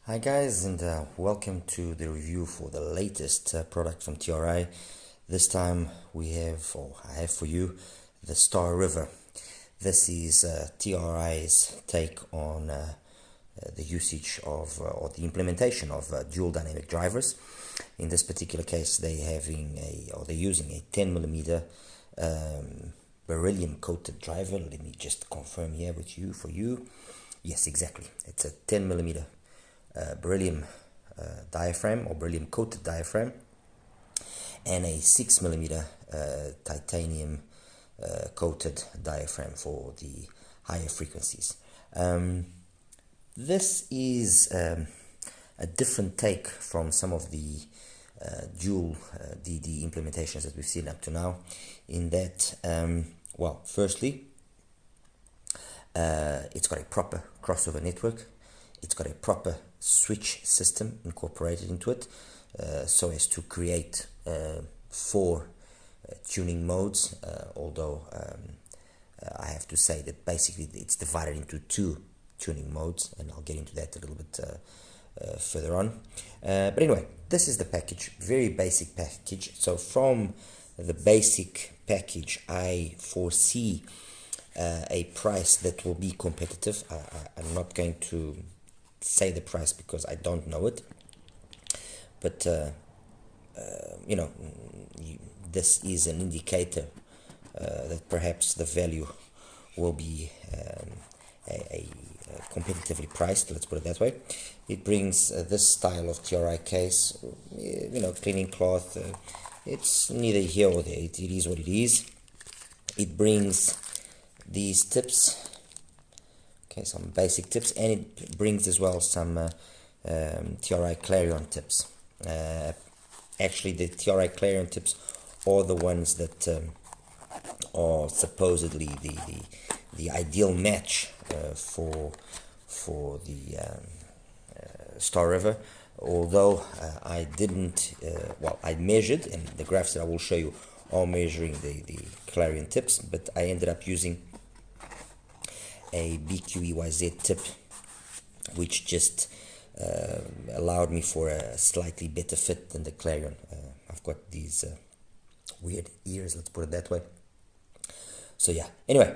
Hi guys, and welcome to the review for the latest product from TRI. This time I have for you the Star River. This is TRI's take on the usage of or the implementation of dual dynamic drivers. In this particular case, they're using a 10mm beryllium coated driver. Let me just confirm here for you. Yes, exactly. It's a 10mm beryllium diaphragm or beryllium coated diaphragm and a 6mm titanium coated diaphragm for the higher frequencies. This is a different take from some of the dual DD implementations that we've seen up to now, in that, firstly, it's got a proper crossover network. It's got a proper switch system incorporated into it, so as to create 4 tuning modes, although I have to say that basically it's divided into 2 tuning modes, and I'll get into that a little bit further on. But anyway, this is the package, very basic package. So from the basic package, I foresee a price that will be competitive. I'm not going to say the price because I don't know it, but this is an indicator that perhaps the value will be a competitively priced, let's put it that way. It brings this style of TRI case, cleaning cloth. It's neither here or there. It is what it is. It brings these tips, okay, some basic tips, and it brings as well some TRI Clarion tips. Actually, the TRI Clarion tips are the ones that are supposedly the ideal match for the Star River. Although I didn't, I measured, and the graphs that I will show you are measuring the Clarion tips, but I ended up using a BQEYZ tip, which just allowed me for a slightly better fit than the Clarion. I've got these weird ears, let's put it that way. So yeah, anyway,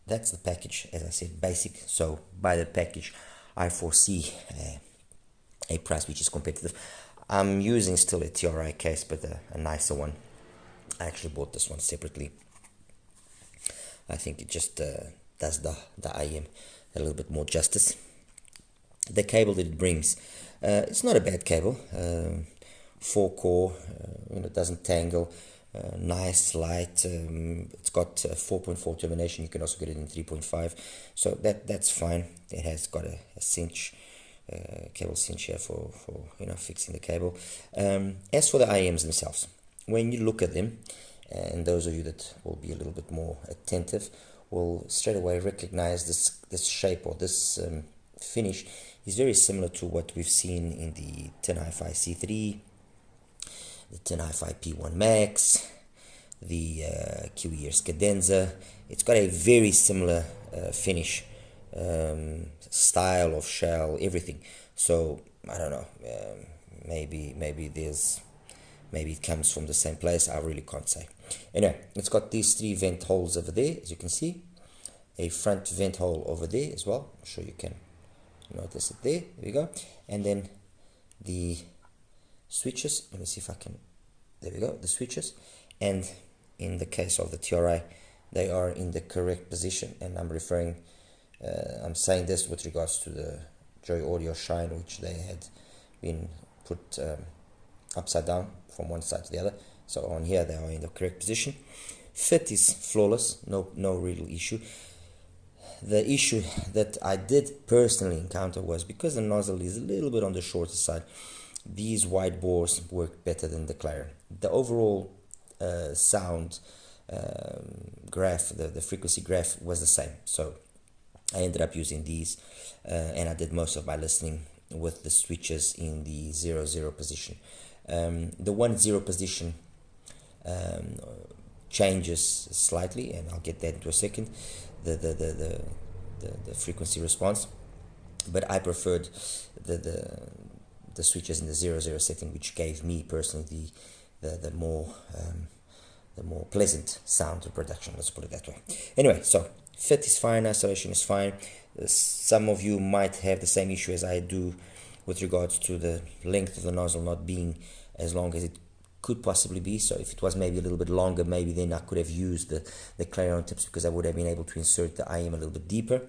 that's the package. As I said, basic. So by the package, I foresee a price which is competitive. I'm using still a TRI case, but a nicer one. I actually bought this one separately. I think it just does the IM a little bit more justice. The cable that it brings, it's not a bad cable. 4-core, it doesn't tangle. Nice, light. It's got 4.4 termination. You can also get it in 3.5, so that's fine. It has got a cinch, cable cinch here for fixing the cable. As for the IMs themselves, when you look at them, and those of you that will be a little bit more attentive will straight away recognize this shape, or this finish is very similar to what we've seen in the Tin Hi-Fi C3, the Tin Hi-Fi P1 Max, the QE's Cadenza. It's got a very similar finish, style of shell, everything. So I don't know, maybe it comes from the same place. I really can't say. Anyway, it's got these 3 vent holes over there, as you can see. A front vent hole over there as well. I'm sure you can notice it there. There we go. And then the switches. Let me see if I can. There we go. The switches. And in the case of the TRI, they are in the correct position. And I'm saying this with regards to the Joy Audio Shine, which they had been put upside down from one side to the other. So on here they are in the correct position. Fit is flawless, no real issue. The issue that I did personally encounter was because the nozzle is a little bit on the shorter side, these wide bores work better than the Clarion. The overall sound graph, the frequency graph was the same. So I ended up using these, and I did most of my listening with the switches in the 0-0 position. The 1-0 position changes slightly, and I'll get that into a second. The frequency response, but I preferred the switches in the 00 setting, which gave me personally the more pleasant sound of production, let's put it that way. Anyway, so fit is fine, isolation is fine. Some of you might have the same issue as I do with regards to the length of the nozzle not being as long as it could possibly be. So if it was maybe a little bit longer, maybe then I could have used the clarion tips, because I would have been able to insert the IM a little bit deeper,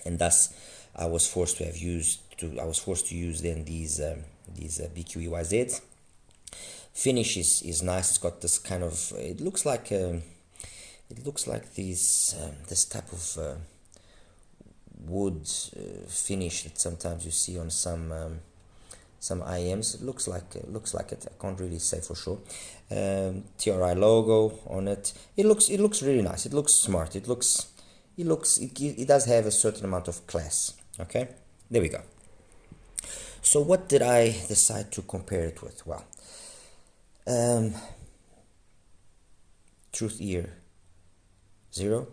and thus I was forced to use then these BQEYZs. Finish is nice. It's got this kind of, it looks like these this type of wood finish that sometimes you see on some IMs. It looks like it. I can't really say for sure. TRI logo on it. It looks really nice. It looks smart. It does have a certain amount of class. Okay, there we go. So what did I decide to compare it with? Well, Truth Ear 0,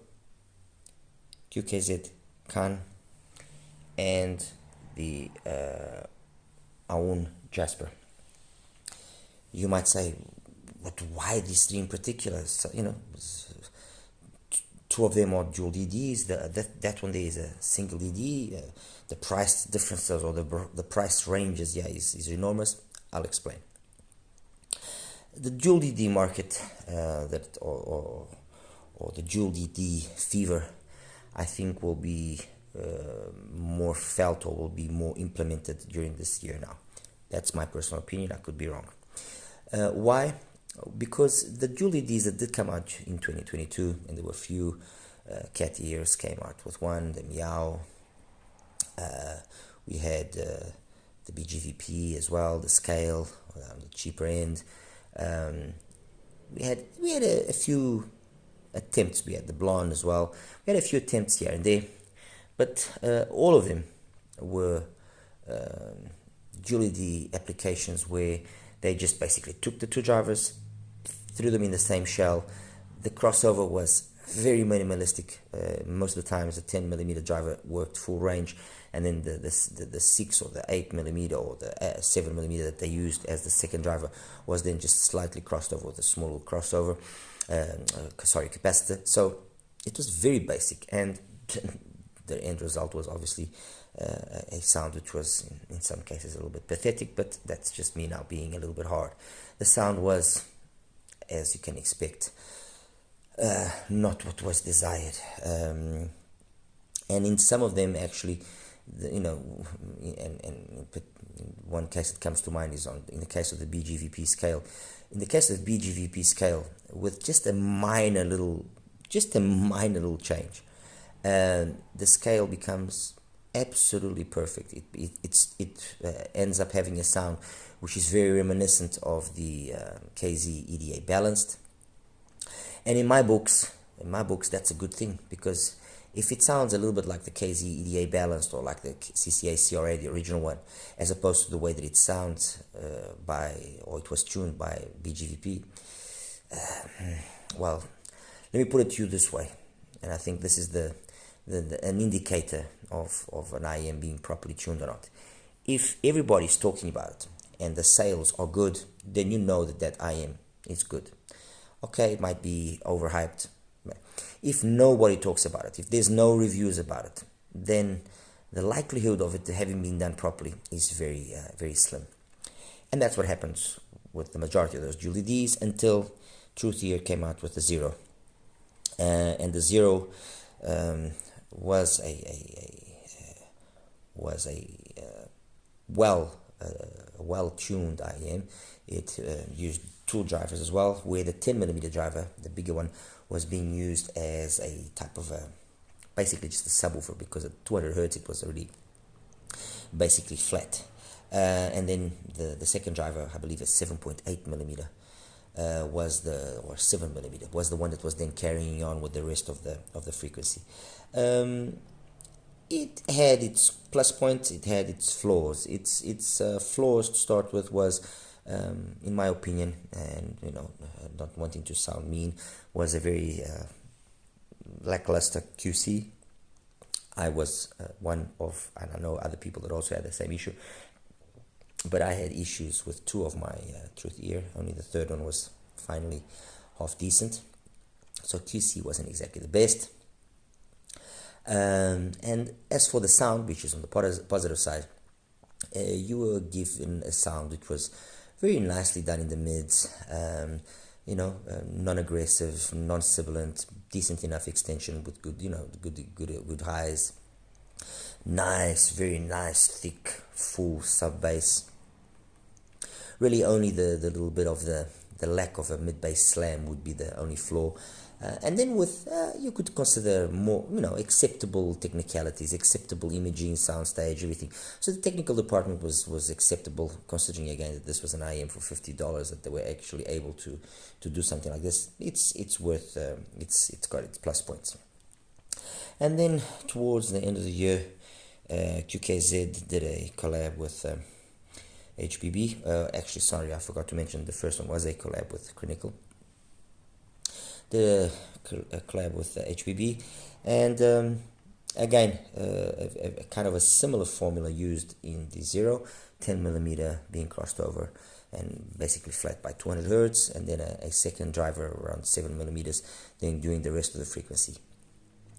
QKZ Can, and the Aoun Jasper. You might say, but why these three in particular? So, two of them are dual DDs. That one there is a single DD. The price differences or the price ranges, is enormous. I'll explain. The dual DD market, or the dual DD fever, I think will be more felt or will be more implemented during this year now. That's my personal opinion. I could be wrong. Why? Because the dual DDs that did come out in 2022, and there were a few, Cat Ears came out with one, the Meow, we had the BGVP as well, the scale, the cheaper end. We had a few attempts. We had the blonde as well. We had a few attempts here and there, but all of them were dual DD applications where they just basically took the two drivers, threw them in the same shell. The crossover was very minimalistic. Most of the times, the 10mm driver worked full range, and then the 6 or the 8mm or the 7mm that they used as the second driver was then just slightly crossed over with a small crossover, capacitor. So it was very basic, and the end result was obviously a sound which was in some cases a little bit pathetic, but that's just me now being a little bit hard. The sound was, as you can expect, not what was desired, and in some of them actually, and one case that comes to mind is in the case of the BGVP scale. In the case of the BGVP scale, with just a minor little change, the scale becomes absolutely perfect. It ends up having a sound which is very reminiscent of the KZ EDA balanced. And in my books, that's a good thing, because if it sounds a little bit like the KZ EDA balanced or like the CCA CRA, the original one, as opposed to the way that it sounds it was tuned by BGVP, well, let me put it to you this way, and I think this is an indicator of an IM being properly tuned or not. If everybody's talking about it and the sales are good, then you know that IM is good. Okay, it might be overhyped. If nobody talks about it, if there's no reviews about it, then the likelihood of it having been done properly is very, very slim. And that's what happens with the majority of those dual DDs until Truth Ear came out with the 0. And the 0 was a well-tuned IM. It used tool drivers as well, where the 10mm driver, the bigger one, was being used as a type of basically just a subwoofer, because at 200 hertz it was already basically flat. And then the second driver, I believe a 7.8mm, or 7mm, was the one that was then carrying on with the rest of the frequency. It had its plus points, it had its flaws. Its flaws to start with was, in my opinion, and not wanting to sound mean, was a very lackluster QC. I was one of, and I know other people that also had the same issue, but I had issues with two of my truth ear. Only the third one was finally half decent. So QC wasn't exactly the best. And as for the sound, which is on the positive side, you were given a sound which was very nicely done in the mids, non-aggressive, non-sibilant, decent enough extension with good, good highs. Nice, very nice, thick, full sub bass. Really, only the little bit of the lack of a mid bass slam would be the only flaw. And then with, you could consider more, acceptable technicalities, acceptable imaging, soundstage, everything. So the technical department was acceptable, considering again that this was an IM for $50, that they were actually able to do something like this. It's worth, it's got its plus points. And then towards the end of the year, QKZ did a collab with HBB. Actually, sorry, I forgot to mention the first one was a collab with Clinical. The collab with HBB, and again, a kind of a similar formula used in the 10mm being crossed over and basically flat by 200 hertz, and then a second driver around 7mm, then doing the rest of the frequency.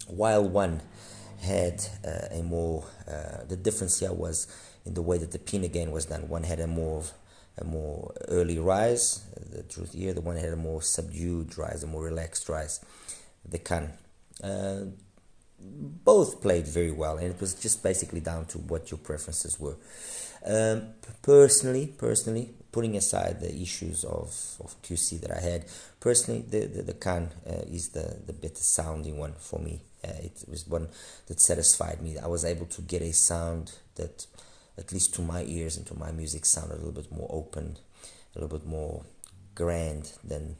While one had a more, the difference here was in the way that the pin again was done. One had a more early rise, the truth ear. The one had a more subdued rise, a more relaxed rise, the can. Both played very well, and it was just basically down to what your preferences were. Personally, putting aside the issues of QC that I had, personally, the can is the better sounding one for me. It was one that satisfied me. I was able to get a sound that, at least to my ears and to my music, sounded a little bit more open, a little bit more grand than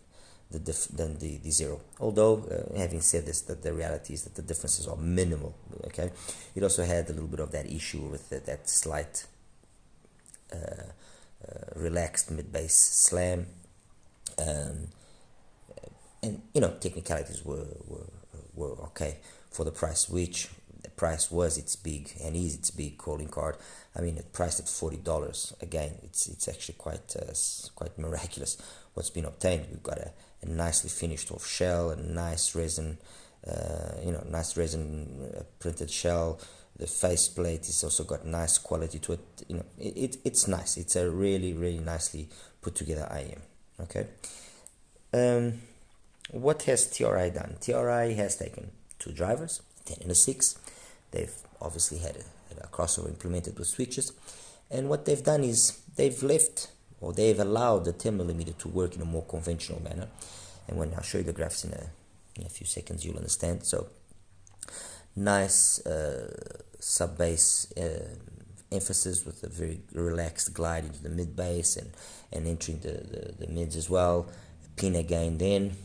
the zero. Although, having said this, that the reality is that the differences are minimal. Okay, it also had a little bit of that issue with that slight relaxed mid bass slam, and technicalities were okay for the price, which the price was its big and is its big calling card. I mean, it priced at $40. Again, it's actually quite miraculous what's been obtained. We've got a nicely finished off shell, a nice resin, printed shell. The faceplate has also got nice quality to it. It's nice. It's a really, really nicely put together IM. Okay. What has TRI done? TRI has taken two drivers, 10 and a 6. They've obviously had a crossover implemented with switches, and what they've done is they've allowed the 10mm to work in a more conventional manner. And when I show you the graphs in a few seconds, you'll understand. So nice sub bass emphasis with a very relaxed glide into the mid bass and entering the mids as well. Pin again, then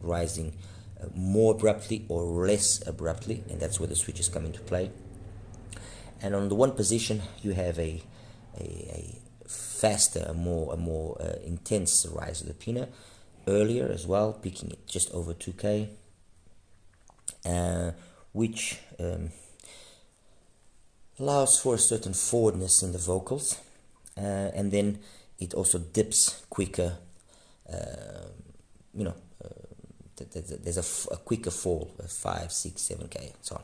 rising more abruptly or less abruptly, and that's where the switches come into play. And on the one position, you have a faster, a more intense rise of the pina, earlier as well, peaking at just over 2K, which allows for a certain forwardness in the vocals, and then it also dips quicker. There's a quicker fall, 5, 6, 7K, and so on.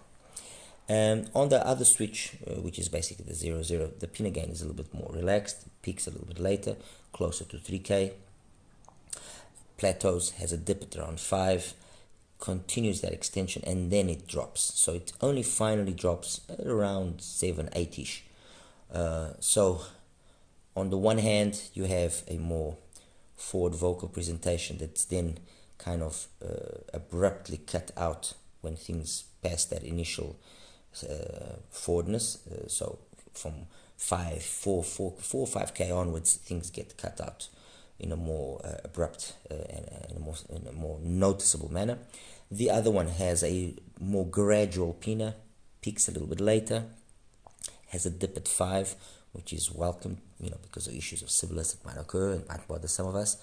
On the other switch, which is basically the 0, the pin again is a little bit more relaxed, peaks a little bit later, closer to 3K. Plateaus, has a dip at around 5, continues that extension, and then it drops. So it only finally drops at around 7, 8-ish. So on the one hand, you have a more forward vocal presentation that's then kind of abruptly cut out when things pass that initial forwardness. So from 4 or 5K onwards, things get cut out in a more abrupt and in a more noticeable manner. The other one has a more gradual pina, peaks a little bit later, has a dip at 5, which is welcome, because of issues of sibilance that might occur and might bother some of us.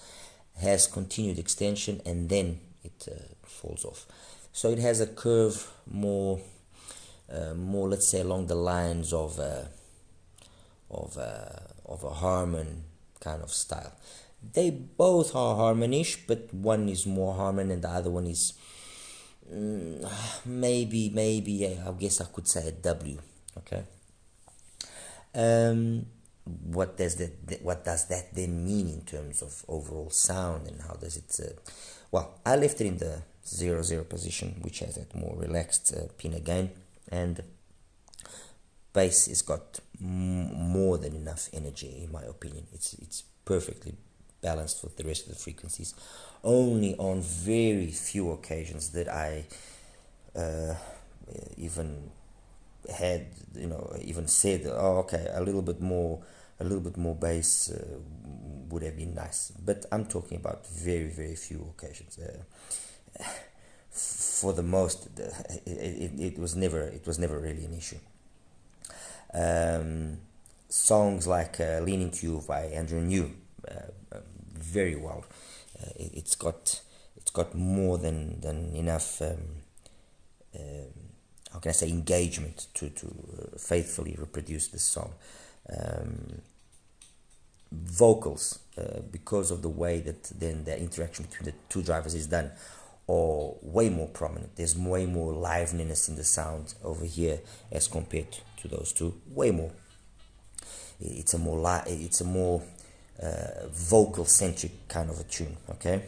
Has continued extension, and then it falls off. So it has a curve more more, let's say, along the lines of a harmon kind of style. They both are harmonish, but one is more harmon and the other one is maybe I guess I could say a W. Okay. What does that then mean in terms of overall sound, and how does it? Well, I left it in the 0-0 position, which has that more relaxed pinna gain, and bass has got more than enough energy, in my opinion. It's perfectly balanced with the rest of the frequencies. Only on very few occasions that I even had, even said, oh, okay, a little bit more bass would have been nice. But I'm talking about very, very few occasions. For the most, it was never really an issue. Songs like "Leaning to You" by Andrew New, very well. It's got more than enough. How can I say, engagement to faithfully reproduce this song. Vocals, because of the way that then the interaction between the two drivers is done, are way more prominent. There's way more liveliness in the sound over here as compared to those two. Way more. It's a more vocal centric kind of a tune. Okay,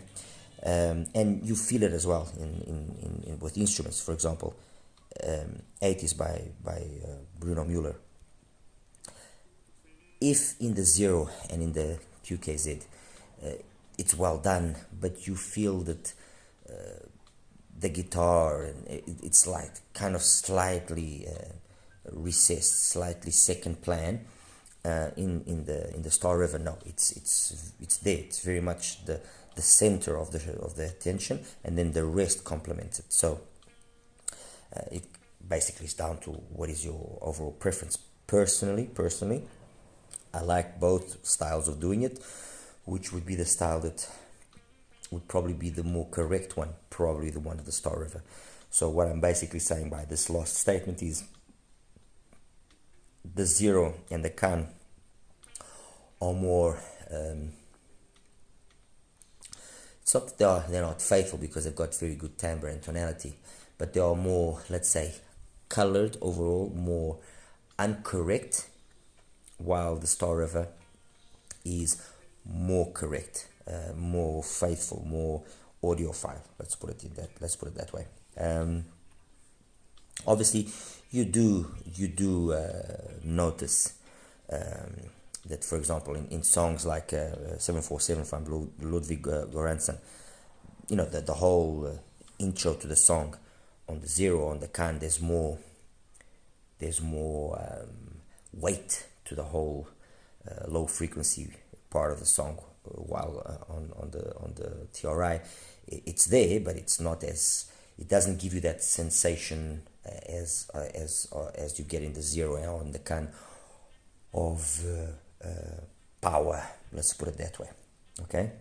and you feel it as well in with instruments. For example, 80s by Bruno Mueller. If in the 0 and in the QKZ, it's well done, but you feel that the guitar, and it's like kind of slightly recessed, slightly second plan. In the Star River, no, it's there. It's very much the center of the attention, and then the rest complements it. So it basically is down to what is your overall preference. Personally, I like both styles of doing it, which would be the style that would probably be the more correct one, probably the one of the Star River. So what I'm basically saying by this last statement is the 0 and the can are more, it's not that they're not faithful, because they've got very good timbre and tonality, but they are more, let's say, colored overall, more uncorrect, while the Star River is more correct, more faithful, more audiophile. Let's put it that way. Obviously, you do notice that, for example, in songs like 747 from Ludwig Göransson, the whole intro to the song, on the 0, on the can, there's more weight to the whole low frequency part of the song, while on the TRI it's there, but it's not as, it doesn't give you that sensation as you get in the 0 and on the can of power. Let's put it that way. Okay.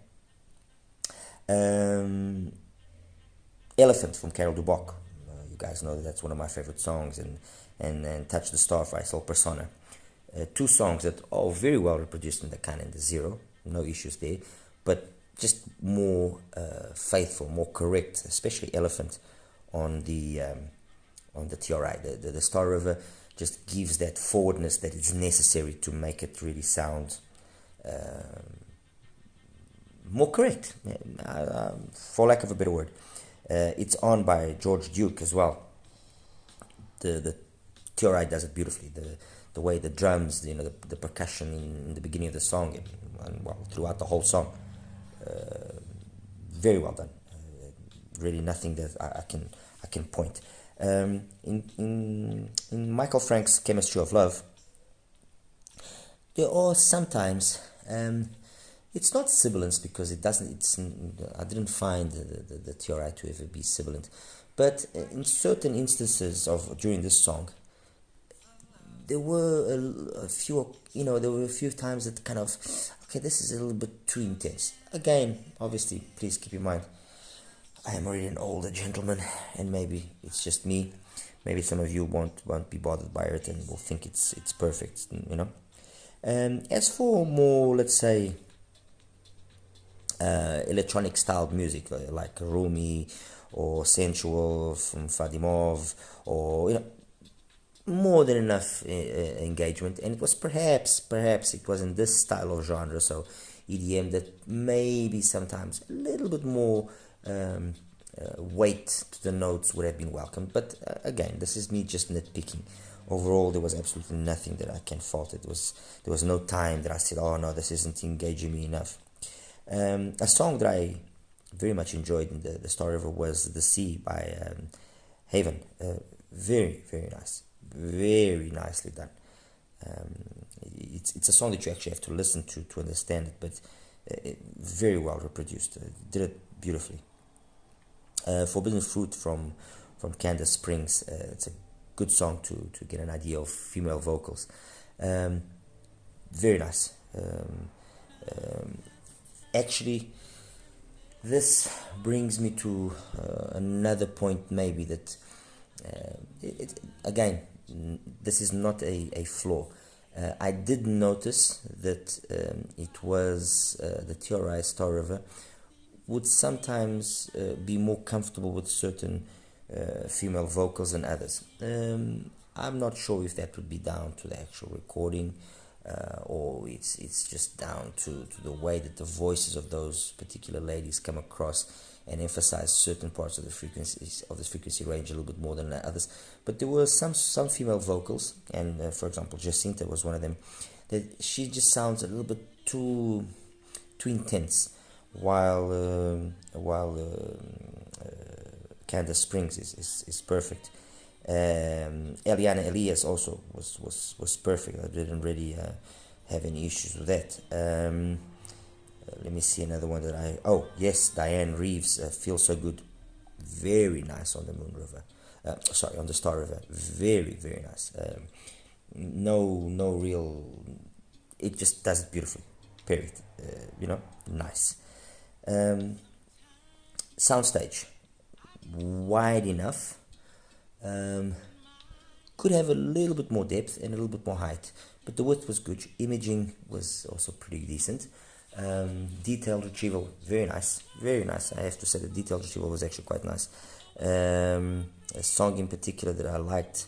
Elephant from Carol Duboc. You guys know that's one of my favorite songs, and Touch the Star by Soul Persona. Two songs that are very well reproduced in the can and the 0. No issues there, but just more faithful, more correct, especially Elephant on the TRI. The Star River just gives that forwardness that is necessary to make it really sound more correct, for lack of a better word. It's on by George Duke as well. The TRI does it beautifully. The way the drums, the percussion in the beginning of the song, and well, throughout the whole song, very well done. Really nothing that I can point. In Michael Frank's Chemistry of Love, there are sometimes, it's not sibilance, because it doesn't. I didn't find the TRI to ever be sibilant, but in certain instances during this song, there were a few times that kind of, okay, this is a little bit too intense. Again, obviously, please keep in mind, I am already an older gentleman, and maybe it's just me. maybe some of you won't be bothered by it and will think it's perfect, you know. As for more, let's say, electronic styled music like Rumi or Sensual from Fadimov, or more than enough engagement, and it was perhaps it was in this style of genre, so EDM, that maybe sometimes a little bit more weight to the notes would have been welcomed. But again, this is me just nitpicking. Overall, there was absolutely nothing that I can fault. There was no time that I said, oh no, this isn't engaging me enough. A song that I very much enjoyed in the Star River was The Sea by Haven. Very, very nice. Very nicely done. It's a song that you actually have to listen to understand it, but very well reproduced. Did it beautifully. Forbidden Fruit from Candace Springs. It's a good song to get an idea of female vocals. Very nice. Actually, this brings me to another point, maybe that again, this is not a flaw. I did notice that it was the TRI Star River would sometimes be more comfortable with certain female vocals than others. I'm not sure if that would be down to the actual recording, or it's just down to the way that the voices of those particular ladies come across and emphasize certain parts of the frequency range a little bit more than others. But there were some female vocals, and for example, Jacinta was one of them, that she just sounds a little bit too intense, while Candace Springs is perfect. Eliana Elias also was perfect. I didn't really have any issues with that. Let me see another one that Diane Reeves, Feels So Good, very nice on the Moon River. On the Star River, very, very nice. No real, it just does it beautifully. Period. Nice. Soundstage, wide enough. Could have a little bit more depth and a little bit more height, but the width was good. Imaging was also pretty decent. Detailed retrieval, very nice. I have to say the detailed retrieval was actually quite nice. A song in particular that I liked,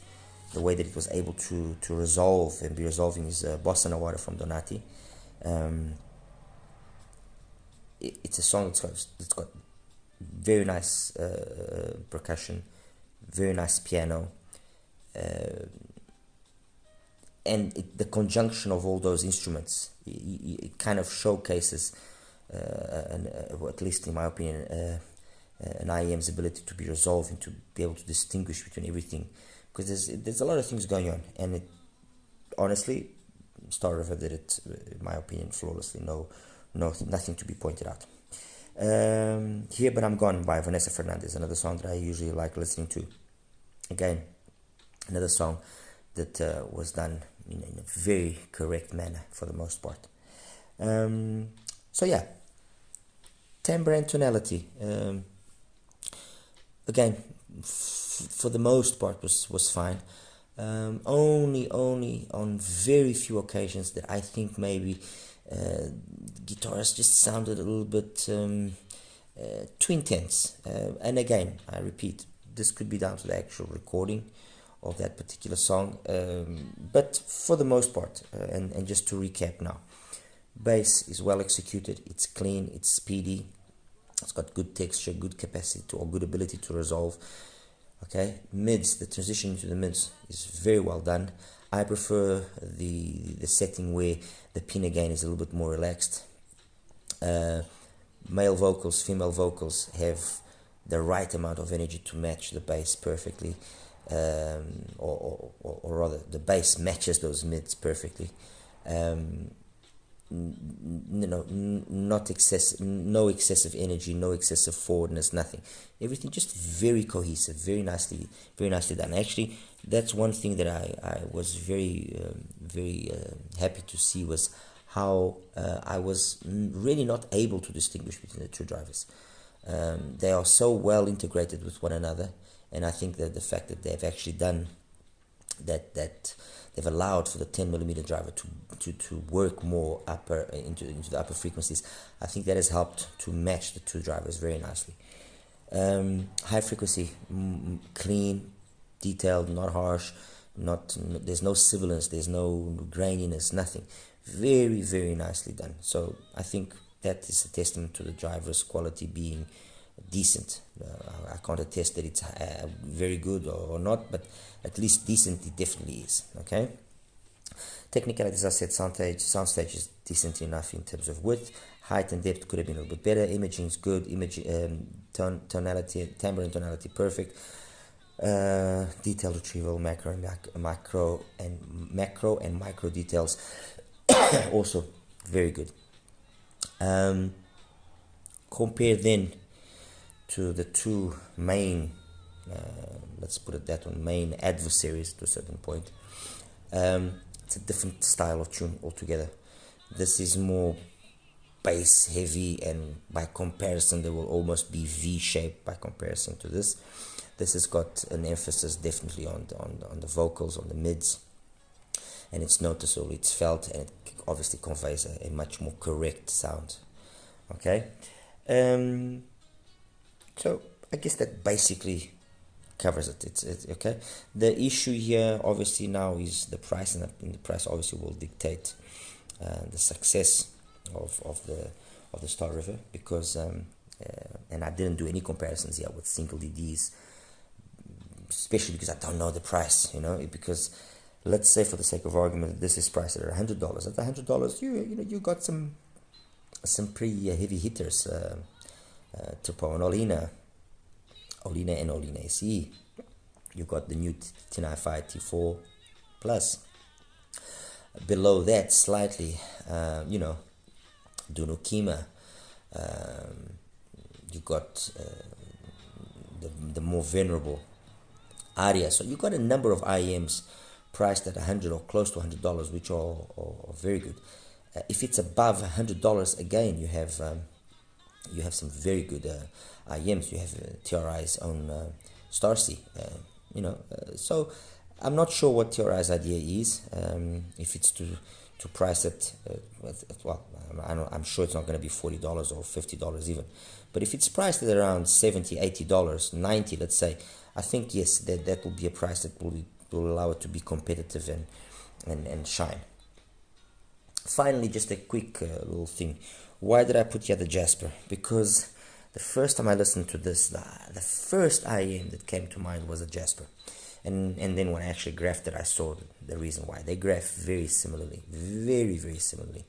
the way that it was able to resolve and be resolving, is Bossa Nova from Donati. It's a song that's got very nice percussion, very nice piano, and the conjunction of all those instruments, it kind of showcases, at least in my opinion, an IEM's ability to be resolved and to be able to distinguish between everything, because there's a lot of things going on, and honestly, Star River did it, in my opinion, flawlessly. Nothing to be pointed out. Here But I'm Gone by Vanessa Fernandez, another song that I usually like listening to. Again, another song that was done in a very correct manner for the most part. So yeah, timbre and tonality. Again, for the most part was fine. Only on very few occasions that I think maybe guitars just sounded a little bit too intense. And again, I repeat, this could be down to the actual recording of that particular song. But for the most part, and just to recap now, bass is well executed, it's clean, it's speedy, it's got good texture, good capacity or good ability to resolve. Okay, mids, the transition to the mids is very well done. I prefer the setting where the pin again is a little bit more relaxed. Male vocals, female vocals have the right amount of energy to match the bass perfectly, or rather, the bass matches those mids perfectly. Not excessive, no excessive energy, no excessive forwardness, nothing. Everything just very cohesive, very nicely done. Actually, that's one thing that I was very happy to see, was how I was really not able to distinguish between the two drivers. They are so well integrated with one another, And I think that the fact that they've actually done that they've allowed for the 10mm driver to work more upper into the upper frequencies, I think that has helped to match the two drivers very nicely. High frequency, clean, detailed, not harsh, there's no sibilance, there's no graininess, nothing. Very, very nicely done. So I think that is a testament to the driver's quality being decent. I can't attest that it's very good or not, but at least decent it definitely is. Okay. Technicalities, as I said, soundstage is decent enough in terms of width. Height and depth could have been a little bit better. Imaging is good. Tonality, timbre and tonality perfect. Detail retrieval, macro and micro details also very good. Compare then to the two main, let's put it that one, main adversaries to a certain point. It's a different style of tune altogether. This is more bass heavy, and by comparison, they will almost be V-shaped by comparison to this. This has got an emphasis definitely on the vocals, on the mids, and it's noticeable, it's felt, and it obviously conveys a much more correct sound. Okay. So I guess that basically covers it. It's okay. The issue here obviously now is the price, and the price obviously will dictate the success of the Star River, because and I didn't do any comparisons here with single DDs, especially because I don't know the price, because let's say for the sake of argument this is priced at $100. At $100 you got some pretty heavy hitters, Turbo and Olina and Olina SE. You got the new T95 T4 Plus. Below that slightly, Duno Kima. You got the more venerable Aria. So you got a number of IEMs priced at $100 or close to $100, which are very good. If it's above $100, again you have some very good IEMs. You have TRI's own Starsea. So I'm not sure what TRI's idea is. If it's to price it, I'm sure it's not going to be $40 or $50 even. But if it's priced at around $70, $80, $90, let's say, I think yes, that will be a price that will allow it to be competitive and shine. Finally, just a quick little thing. Why did I put here the Jasper? Because the first time I listened to this, the first IEM that came to mind was a Jasper. And then when I actually graphed it, I saw the reason why. They graph very similarly, very, very similarly.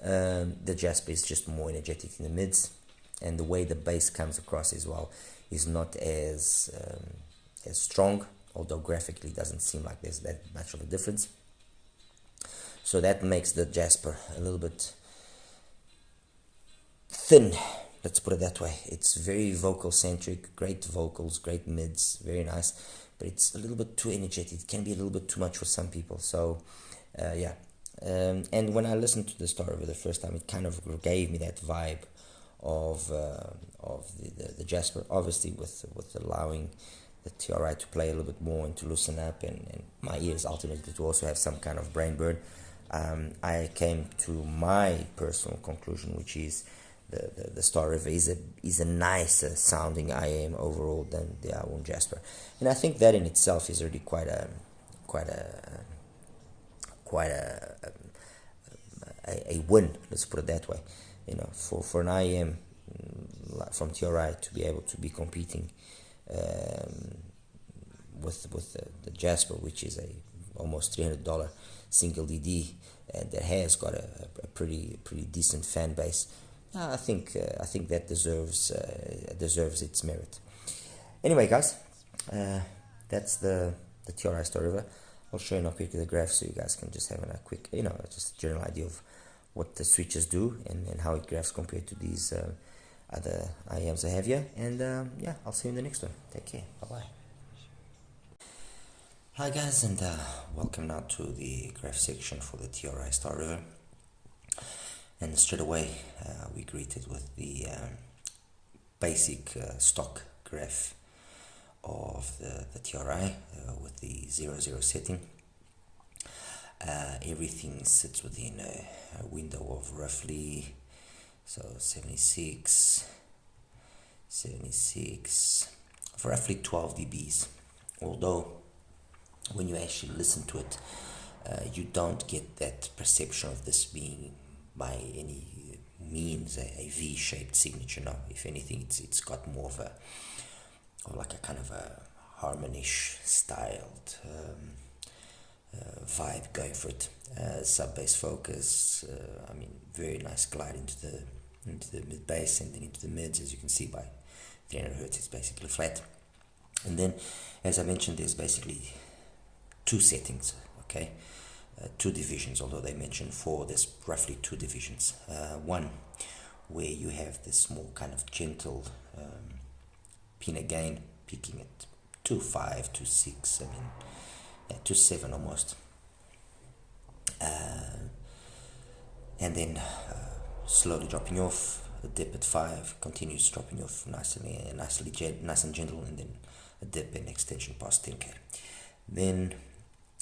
The Jasper is just more energetic in the mids, and the way the bass comes across as well is not as strong, although graphically it doesn't seem like there's that much of a difference. So that makes the Jasper a little bit thin, let's put it that way. It's very vocal centric, great vocals, great mids, very nice, but it's a little bit too energetic. It can be a little bit too much for some people. So and when I listened to the Star River the first time, it kind of gave me that vibe of the Jasper, obviously with allowing the TRI to play a little bit more and to loosen up, and my ears ultimately to also have some kind of brain burn. I came to my personal conclusion, which is the Star River is a nicer sounding IAM overall than the own Jasper, and I think that in itself is already quite a win. Let's put it that way. For an IAM from TRI to be able to be competing with the Jasper, which is a almost $300 single DD, and that has got a pretty decent fan base. I think that deserves its merit. Anyway, guys, that's the TRI Star River. I'll show you now quickly the graph so you guys can just have a quick, just a general idea of what the switches do and how it graphs compared to these other IAMs I have here. And I'll see you in the next one. Take care. Bye-bye. Hi guys, and welcome now to the graph section for the TRI Star River. And straight away we greeted with the basic stock graph of the TRI with the 00 setting. Everything sits within a window of roughly 76 of roughly 12 dBs, although when you actually listen to it, you don't get that perception of this being by any means a V-shaped signature. No, if anything, it's got more of like a kind of a harmonish styled vibe going for it. Sub bass focus, very nice glide into the mid bass and then into the mids. As you can see, by 300 hertz, it's basically flat. And then, as I mentioned, there's basically two settings, okay? Two divisions, although they mention four, there's roughly two divisions. One where you have this more kind of gentle pinna gain, peaking at 2.5, 2.6, 2.7 almost. And then slowly dropping off, a dip at 5, continues dropping off nice and gentle, and then a dip and extension past 10k. Then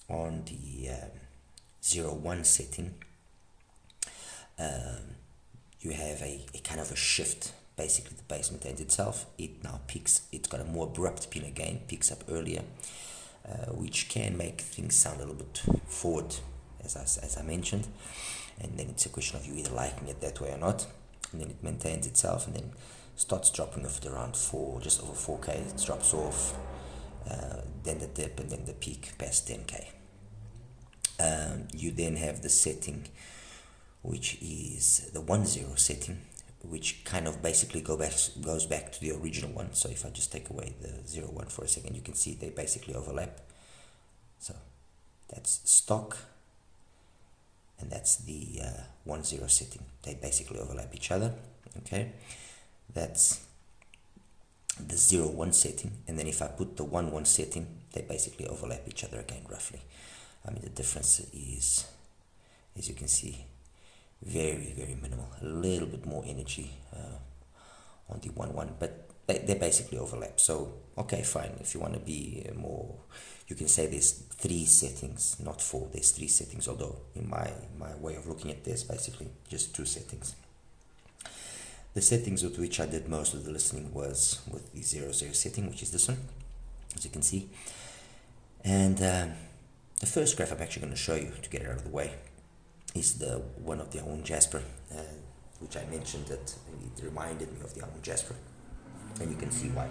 on the 0.1 setting, you have a kind of a shift. Basically, the bass maintains itself. It now peaks. It's got a more abrupt pinna gain, picks up earlier, which can make things sound a little bit forward, as I mentioned. And then it's a question of you either liking it that way or not. And then it maintains itself, and then starts dropping off at around 4, just over 4k. It drops off, then the dip, and then the peak past 10k. You then have the setting, which is the 1.0 setting, which kind of basically goes back to the original one. So if I just take away the 0.1 for a second, you can see they basically overlap. So that's stock, and that's the 1.0 setting. They basically overlap each other. Okay, that's the 0.1 setting, and then if I put the 1.1 setting, they basically overlap each other again, roughly. The difference is, as you can see, very, very minimal. A little bit more energy on the 1.1, but they basically overlap. So, okay, fine. If you want to be more, you can say there's 3 settings, not 4. There's 3 settings, although in my way of looking at this, basically just 2 settings. The settings with which I did most of the listening was with the 0.0 setting, which is this one, as you can see. And the first graph I'm actually going to show you, to get it out of the way, is the one of the Owen Jasper, which I mentioned that it reminded me of the Owen Jasper, and you can see why.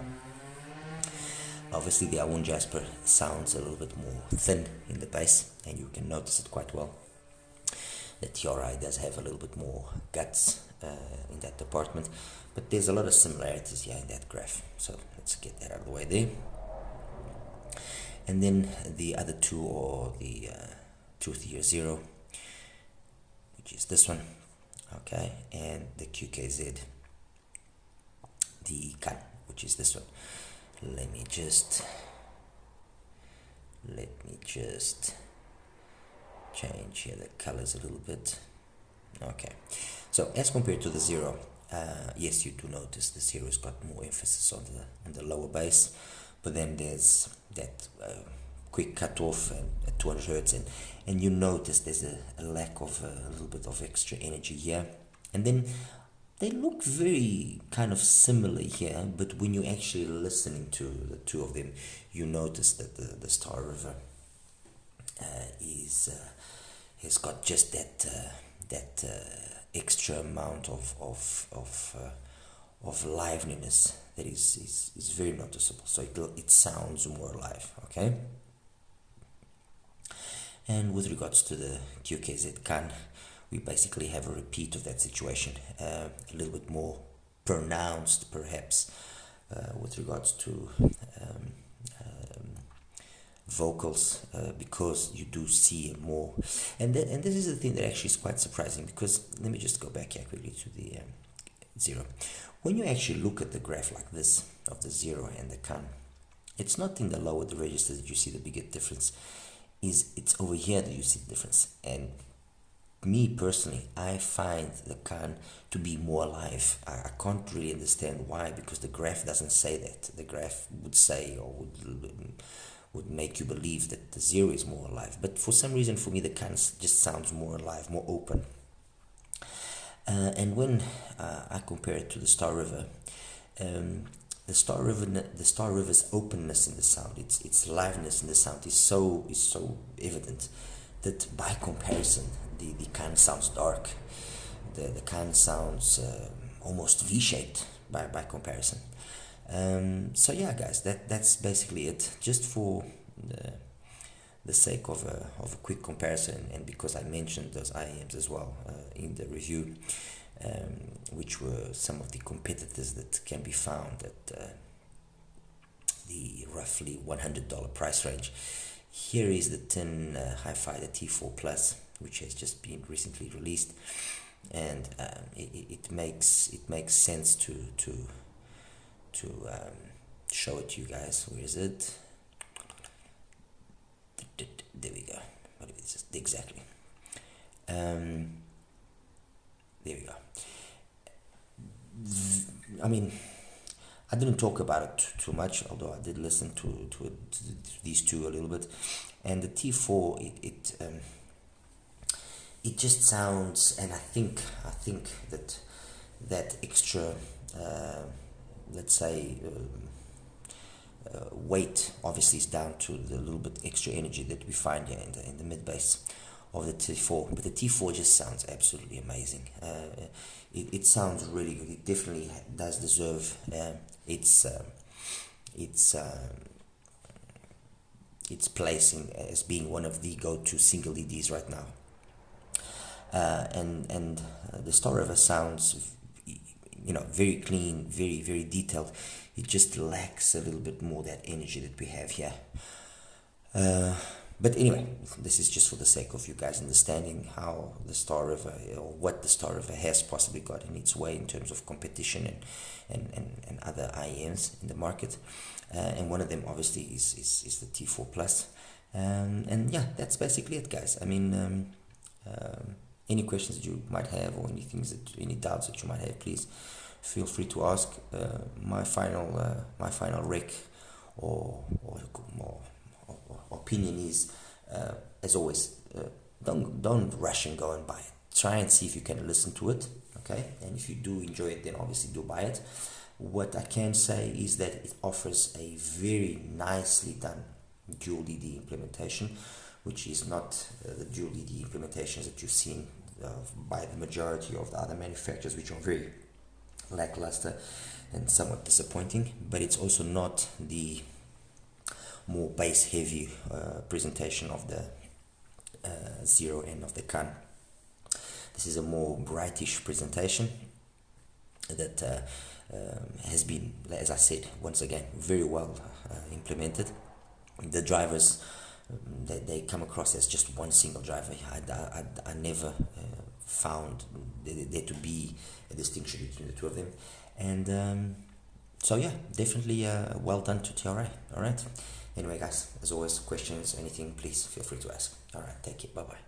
Obviously, the Owen Jasper sounds a little bit more thin in the bass, and you can notice it quite well. The TRI does have a little bit more guts in that department, but there's a lot of similarities here in that graph. So let's get that out of the way there. And then the other two are the Truth Year 0, which is this one, okay, and the QKZ, the CAN, which is this one. Let me just change here the colors a little bit. Okay, so as compared to the 0, yes, you do notice the 0's got more emphasis on the lower bass, but then there's that quick cutoff at 200 hertz, and you notice there's a lack of a little bit of extra energy here. And then they look very kind of similar here, but when you're actually listening to the two of them, you notice that the Star River has got just that extra amount of liveliness that is very noticeable. So it sounds more alive, okay? And with regards to the QKZ CAN, we basically have a repeat of that situation, a little bit more pronounced perhaps with regards to vocals, because you do see more, and this is the thing that actually is quite surprising, because let me just go back here quickly to the 0. When you actually look at the graph like this of the 0 and the CAN, it's not in the lower the register that you see the biggest difference. It's over here that you see the difference. And me personally, I find the can to be more alive. I can't really understand why, because the graph doesn't say that. The graph would say, or would make you believe that the zero is more alive. But for some reason, for me, the can just sounds more alive, more open. And when I compare it to the Star River, the Star River's openness in the sound, its liveness in the sound is so evident that by comparison, the can sounds dark. The can sounds almost V-shaped by comparison. So yeah, guys, that's basically it. Just for the sake of a quick comparison, and because I mentioned those IEMs as well in the review, which were some of the competitors that can be found at the roughly $100 price range. Here is the tin Hi-Fi, the T4 Plus, which has just been recently released, and it makes sense to show it to you guys. Where is it? There we go. What is this? Exactly. There we go. I mean, I didn't talk about it too much, although I did listen to these two a little bit. And the T4, it just sounds, and I think that extra, let's say, weight obviously is down to the little bit extra energy that we find here in the mid bass of the T4. But the T4 just sounds absolutely amazing. It sounds really good. It definitely does deserve its placing as being one of the go-to single EDs right now. And the Star River sounds, very clean, very detailed. It just lacks a little bit more that energy that we have here. But anyway, this is just for the sake of you guys understanding how the Star River, or what the Star River has possibly got in its way in terms of competition and other IEMs in the market. And one of them obviously is the T4 Plus. And yeah, that's basically it, guys. I mean, any questions that you might have, or any doubts that you might have, please feel free to ask. My final rec or opinion is, as always, don't rush and go and buy it. Try and see if you can listen to it, okay? And if you do enjoy it, then obviously do buy it. What I can say is that it offers a very nicely done dual DD implementation, which is not the dual DD implementations that you've seen by the majority of the other manufacturers, which are very lackluster and somewhat disappointing. But it's also not the more bass heavy presentation of the zero end of the can. This is a more brightish presentation that has been, as I said, once again, very well implemented. The drivers, they come across as just one single driver. I never found there to be a distinction between the two of them. And so yeah, definitely well done to TRA. All right. Anyway, guys, as always, questions, anything, please feel free to ask. All right, take it. Bye-bye.